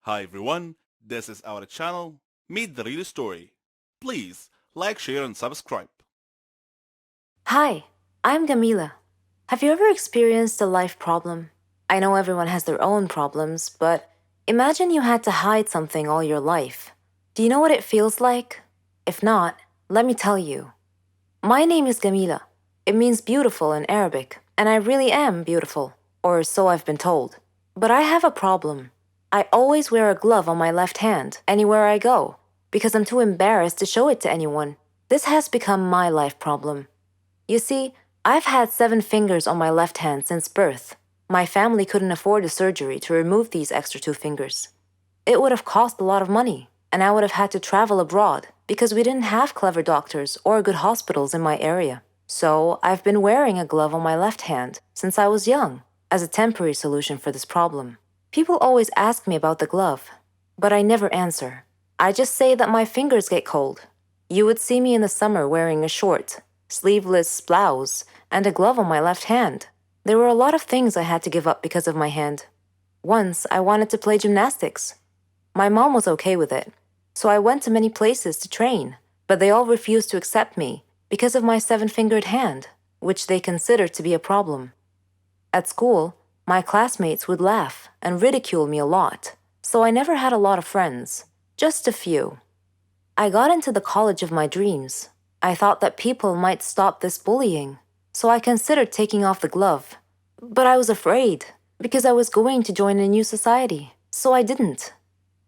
Hi everyone, this is our channel, Meet the Real Story. Please like, share and subscribe. Hi, I'm Gamila. Have you ever experienced a life problem? I know everyone has their own problems, but imagine you had to hide something all your life. Do you know what it feels like? If not, let me tell you. My name is Gamila. It means beautiful in Arabic, and I really am beautiful, or so I've been told. But I have a problem. I always wear a glove on my left hand anywhere I go because I'm too embarrassed to show it to anyone. This has become my life problem. You see, I've had 7 fingers on my left hand since birth. My family couldn't afford a surgery to remove these extra 2 fingers. It would have cost a lot of money, and I would have had to travel abroad because we didn't have clever doctors or good hospitals in my area. So I've been wearing a glove on my left hand since I was young as a temporary solution for this problem. People always ask me about the glove, but I never answer. I just say that my fingers get cold. You would see me in the summer wearing a short, sleeveless blouse and a glove on my left hand. There were a lot of things I had to give up because of my hand. Once, I wanted to play gymnastics. My mom was okay with it, so I went to many places to train, but they all refused to accept me because of my 7 fingered hand, which they considered to be a problem. At school, my classmates would laugh and ridicule me a lot, so I never had a lot of friends, just a few. I got into the college of my dreams. I thought that people might stop this bullying, so I considered taking off the glove. But I was afraid, because I was going to join a new society, so I didn't.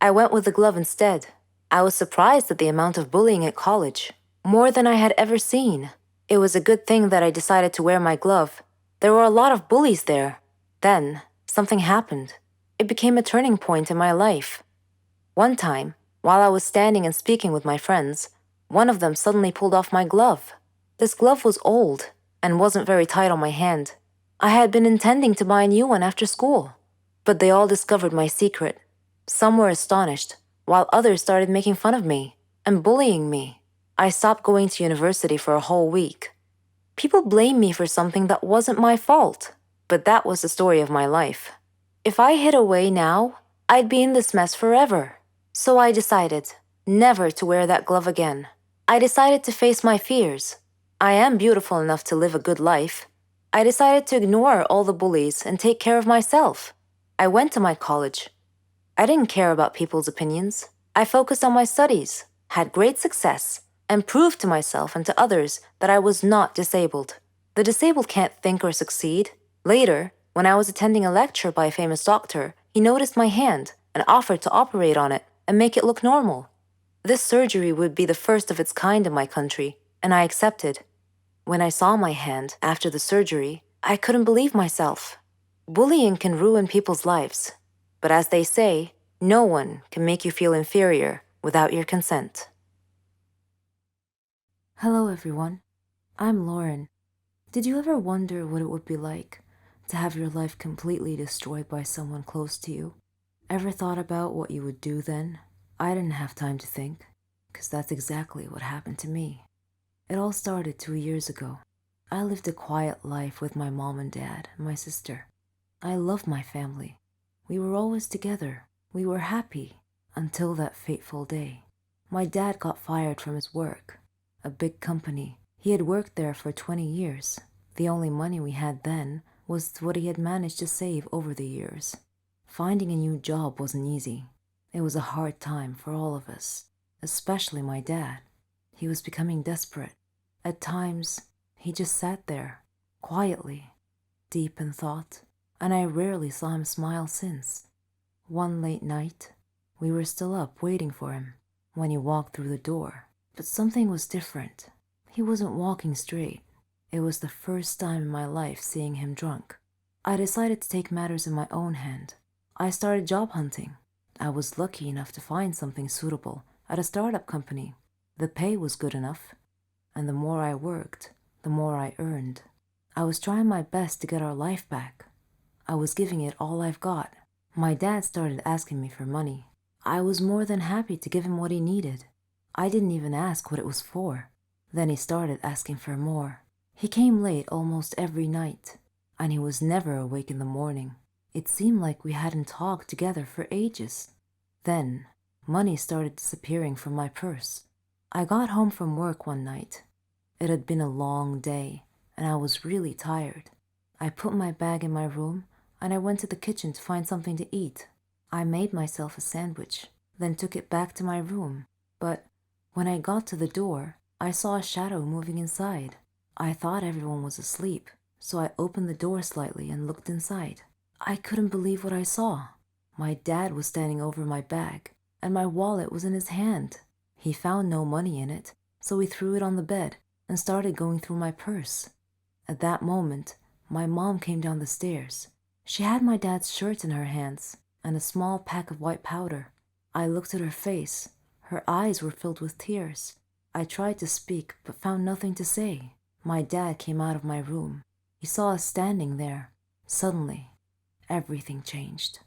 I went with the glove instead. I was surprised at the amount of bullying at college, more than I had ever seen. It was a good thing that I decided to wear my glove. There were a lot of bullies there. Then, something happened. It became a turning point in my life. One time, while I was standing and speaking with my friends, one of them suddenly pulled off my glove. This glove was old and wasn't very tight on my hand. I had been intending to buy a new one after school, but they all discovered my secret. Some were astonished, while others started making fun of me and bullying me. I stopped going to university for a whole week. People blame me for something that wasn't my fault, but that was the story of my life. If I hid away now, I'd be in this mess forever. So I decided never to wear that glove again. I decided to face my fears. I am beautiful enough to live a good life. I decided to ignore all the bullies and take care of myself. I went to my college. I didn't care about people's opinions. I focused on my studies, had great success, and proved to myself and to others that I was not disabled. The disabled can't think or succeed. Later, when I was attending a lecture by a famous doctor, he noticed my hand and offered to operate on it and make it look normal. This surgery would be the first of its kind in my country, and I accepted. When I saw my hand after the surgery, I couldn't believe myself. Bullying can ruin people's lives, but as they say, no one can make you feel inferior without your consent. Hello, everyone. I'm Lauren. Did you ever wonder what it would be like to have your life completely destroyed by someone close to you? Ever thought about what you would do then? I didn't have time to think, because that's exactly what happened to me. It all started 2 years ago. I lived a quiet life with my mom and dad and my sister. I loved my family. We were always together. We were happy until that fateful day. My dad got fired from his work, a big company. He had worked there for 20 years. The only money we had then was what he had managed to save over the years. Finding a new job wasn't easy. It was a hard time for all of us, especially my dad. He was becoming desperate. At times, he just sat there, quietly, deep in thought, and I rarely saw him smile since. One late night, we were still up waiting for him when he walked through the door. But something was different. He wasn't walking straight. It was the first time in my life seeing him drunk. I decided to take matters in my own hand. I started job hunting. I was lucky enough to find something suitable at a startup company. The pay was good enough, and the more I worked, the more I earned. I was trying my best to get our life back. I was giving it all I've got. My dad started asking me for money. I was more than happy to give him what he needed. I didn't even ask what it was for. Then he started asking for more. He came late almost every night, and he was never awake in the morning. It seemed like we hadn't talked together for ages. Then, money started disappearing from my purse. I got home from work one night. It had been a long day, and I was really tired. I put my bag in my room, and I went to the kitchen to find something to eat. I made myself a sandwich, then took it back to my room. But when I got to the door, I saw a shadow moving inside. I thought everyone was asleep, so I opened the door slightly and looked inside. I couldn't believe what I saw. My dad was standing over my bag, and my wallet was in his hand. He found no money in it, so he threw it on the bed and started going through my purse. At that moment, my mom came down the stairs. She had my dad's shirt in her hands and a small pack of white powder. I looked at her face. Her eyes were filled with tears. I tried to speak, but found nothing to say. My dad came out of my room. He saw us standing there. Suddenly, everything changed.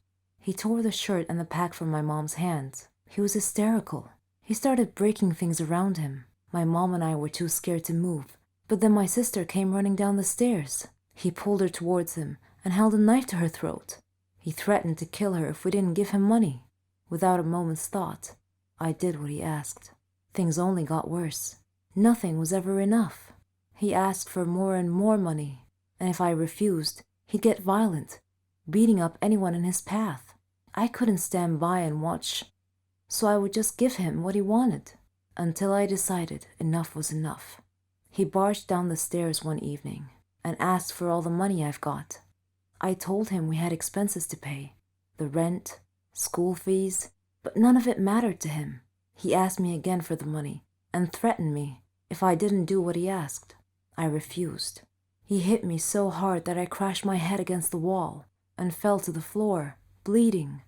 He tore the shirt and the pack from my mom's hands. He was hysterical. He started breaking things around him. My mom and I were too scared to move, but then my sister came running down the stairs. He pulled her towards him and held a knife to her throat. He threatened to kill her if we didn't give him money. Without a moment's thought, I did what he asked. Things only got worse. Nothing was ever enough. He asked for more and more money, and if I refused, he'd get violent, beating up anyone in his path. I couldn't stand by and watch, so I would just give him what he wanted, until I decided enough was enough. He barged down the stairs one evening and asked for all the money I've got. I told him we had expenses to pay, the rent, school fees, but none of it mattered to him. He asked me again for the money and threatened me if I didn't do what he asked. I refused. He hit me so hard that I crashed my head against the wall and fell to the floor, bleeding.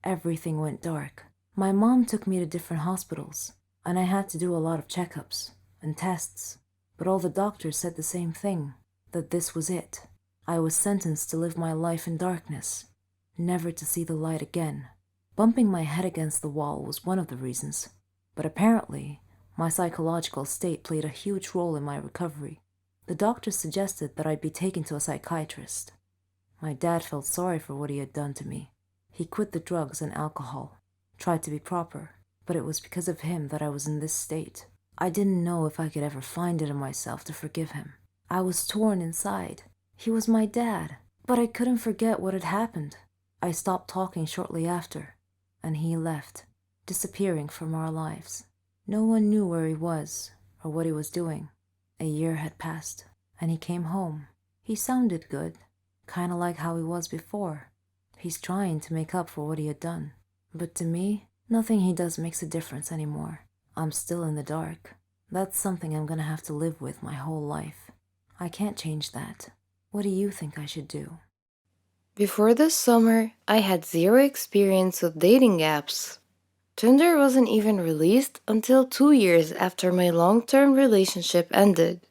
Everything went dark. My mom took me to different hospitals, and I had to do a lot of checkups and tests, but all the doctors said the same thing, that this was it. I was sentenced to live my life in darkness, never to see the light again. Bumping my head against the wall was one of the reasons, but apparently my psychological state played a huge role in my recovery. The doctors suggested that I'd be taken to a psychiatrist. My dad felt sorry for what he had done to me. He quit the drugs and alcohol, tried to be proper, but it was because of him that I was in this state. I didn't know if I could ever find it in myself to forgive him. I was torn inside. He was my dad, but I couldn't forget what had happened. I stopped talking shortly after, and he left, disappearing from our lives. No one knew where he was or what he was doing. A year had passed, and he came home. He sounded good, kind of like how he was before. He's trying to make up for what he had done. But to me, nothing he does makes a difference anymore. I'm still in the dark. That's something I'm gonna have to live with my whole life. I can't change that. What do you think I should do? Before this summer, I had zero experience with dating apps. Tinder wasn't even released until 2 years after my long-term relationship ended.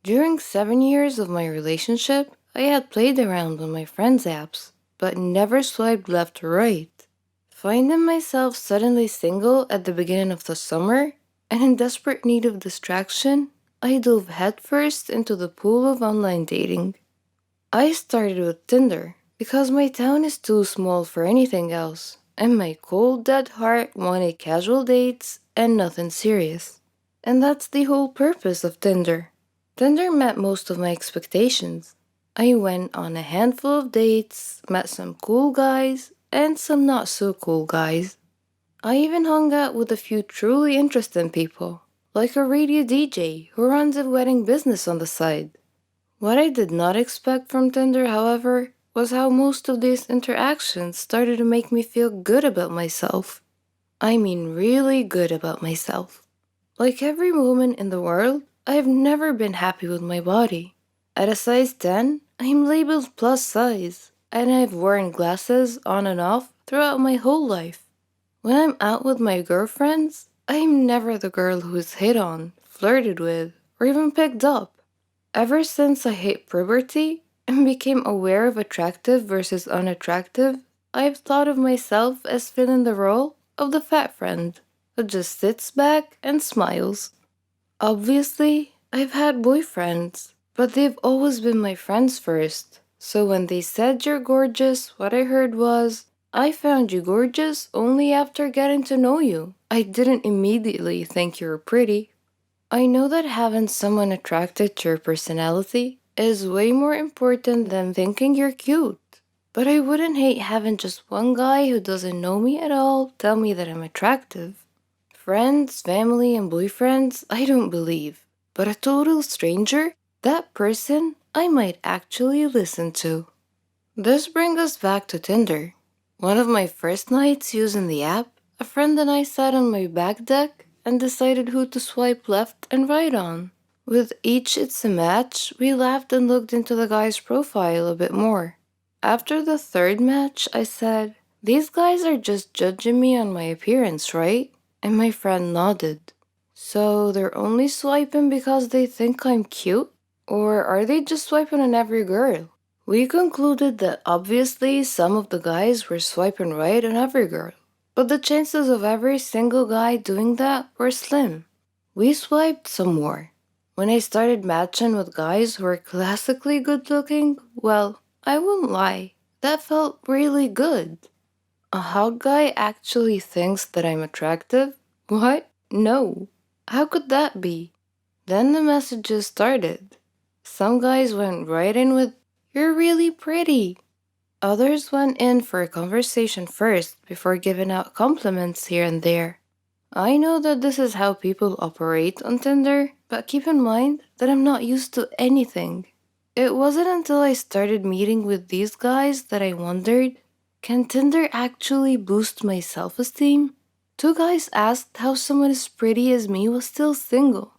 During 7 years of my relationship, I had played around on my friends' apps, but never swiped left or right. Finding myself suddenly single at the beginning of the summer and in desperate need of distraction, I dove headfirst into the pool of online dating. I started with Tinder because my town is too small for anything else, and my cold dead heart wanted casual dates and nothing serious. And that's the whole purpose of Tinder. Tinder met most of my expectations. I went on a handful of dates, met some cool guys, and some not so cool guys. I even hung out with a few truly interesting people, like a radio DJ who runs a wedding business on the side. What I did not expect from Tinder, however, was how most of these interactions started to make me feel good about myself. I mean really good about myself. Like every woman in the world, I have never been happy with my body. At a size 10, I am labeled plus size, and I've worn glasses on and off throughout my whole life. When I'm out with my girlfriends, I am never the girl who is hit on, flirted with, or even picked up. Ever since I hit puberty and became aware of attractive versus unattractive, I've thought of myself as filling the role of the fat friend who just sits back and smiles. Obviously, I've had boyfriends, but they've always been my friends first. So when they said you're gorgeous, what I heard was, I found you gorgeous only after getting to know you. I didn't immediately think you were pretty. I know that having someone attracted to your personality is way more important than thinking you're cute. But I wouldn't hate having just one guy who doesn't know me at all tell me that I'm attractive. Friends, family, and boyfriends, I don't believe. But a total stranger, that person I might actually listen to. This brings us back to Tinder. One of my first nights using the app, a friend and I sat on my back deck and decided who to swipe left and right on. With each it's a match, we laughed and looked into the guy's profile a bit more. After the third match, I said, "These guys are just judging me on my appearance, right?" And my friend nodded. "So they're only swiping because they think I'm cute? Or are they just swiping on every girl?" We concluded that obviously some of the guys were swiping right on every girl, but the chances of every single guy doing that were slim. We swiped some more. When I started matching with guys who were classically good looking, well, I won't lie, that felt really good. A hot guy actually thinks that I'm attractive? What? No. How could that be? Then the messages started. Some guys went right in with, "You're really pretty." Others went in for a conversation first before giving out compliments here and there. I know that this is how people operate on Tinder, but keep in mind that I'm not used to anything. It wasn't until I started meeting with these guys that I wondered, can Tinder actually boost my self-esteem? Two guys asked how someone as pretty as me was still single.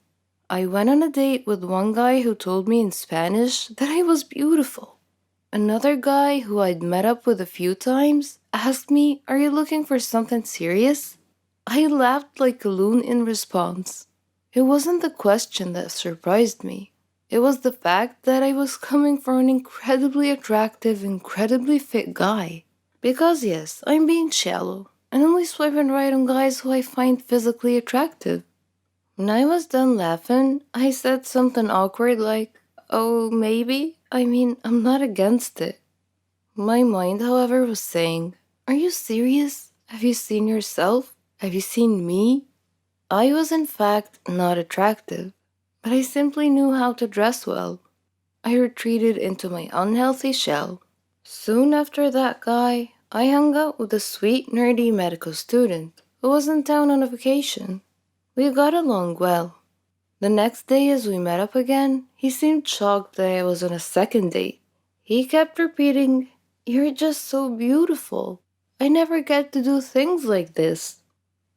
I went on a date with one guy who told me in Spanish that I was beautiful. Another guy who I'd met up with a few times asked me, "Are you looking for something serious?" I laughed like a loon in response. It wasn't the question that surprised me. It was the fact that I was coming from an incredibly attractive, incredibly fit guy. Because yes, I'm being shallow and only swiping right on guys who I find physically attractive. When I was done laughing, I said something awkward like, "Oh, maybe? I mean, I'm not against it." My mind, however, was saying, "Are you serious? Have you seen yourself? Have you seen me?" I was in fact not attractive, but I simply knew how to dress well. I retreated into my unhealthy shell. Soon after that guy, I hung out with a sweet, nerdy medical student who was in town on a vacation. We got along well. The next day, as we met up again, he seemed shocked that I was on a second date. He kept repeating, "You're just so beautiful. I never get to do things like this."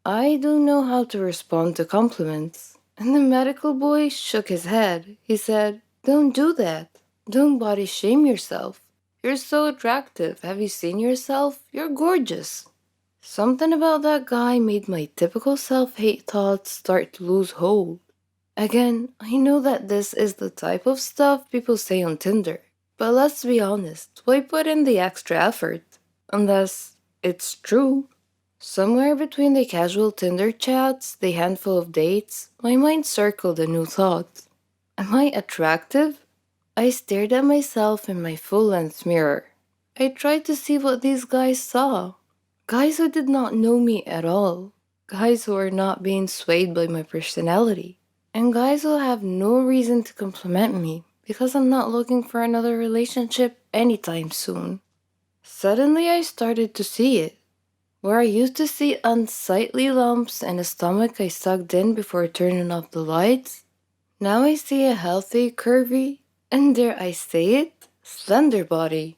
I don't know how to respond to compliments. And the medical boy shook his head. He said, "Don't do that. Don't body shame yourself. You're so attractive. Have you seen yourself? You're gorgeous." Something about that guy made my typical self-hate thoughts start to lose hold. Again, I know that this is the type of stuff people say on Tinder, but let's be honest, why put in the extra effort? Unless it's true. Somewhere between the casual Tinder chats, the handful of dates, my mind circled a new thought. Am I attractive? I stared at myself in my full-length mirror. I tried to see what these guys saw. Guys who did not know me at all. Guys who are not being swayed by my personality. And guys who have no reason to compliment me because I'm not looking for another relationship anytime soon. Suddenly I started to see it. Where I used to see unsightly lumps and a stomach I sucked in before turning off the lights, now I see a healthy, curvy, and dare I say it, slender body.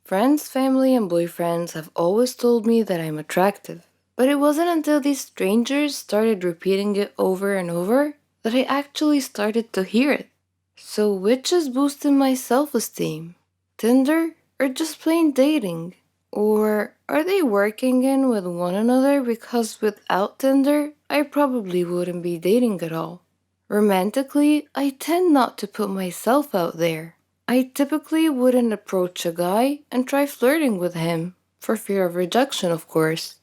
Friends, family, and boyfriends have always told me that I'm attractive, but it wasn't until these strangers started repeating it over and over that I actually started to hear it. So which is boosting my self-esteem? Tinder or just plain dating? Or are they working in with one another because without Tinder, I probably wouldn't be dating at all? Romantically, I tend not to put myself out there. I typically wouldn't approach a guy and try flirting with him, for fear of rejection, of course.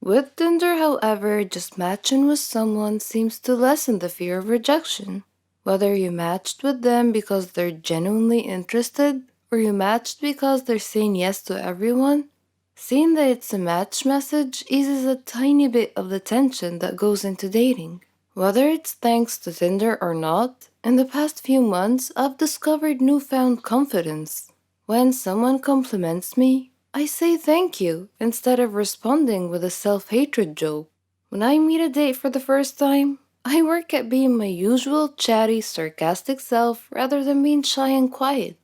With Tinder, however, just matching with someone seems to lessen the fear of rejection. Whether you matched with them because they're genuinely interested, or you matched because they're saying yes to everyone, Seeing that it's a match message eases a tiny bit of the tension that goes into dating. Whether it's thanks to Tinder or not, in the past few months I've discovered newfound confidence. When someone compliments me, I say thank you instead of responding with a self hatred joke. When I meet a date for the first time, I work at being my usual chatty, sarcastic self rather than being shy and quiet.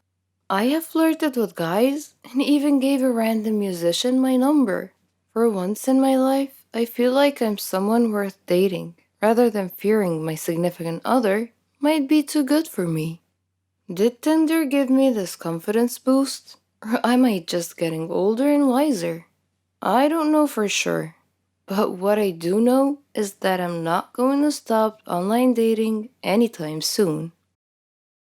I have flirted with guys and even gave a random musician my number. For once in my life, I feel like I'm someone worth dating, rather than fearing my significant other might be too good for me. Did Tinder give me this confidence boost? Or am I just getting older and wiser? I don't know for sure. But what I do know is that I'm not going to stop online dating anytime soon.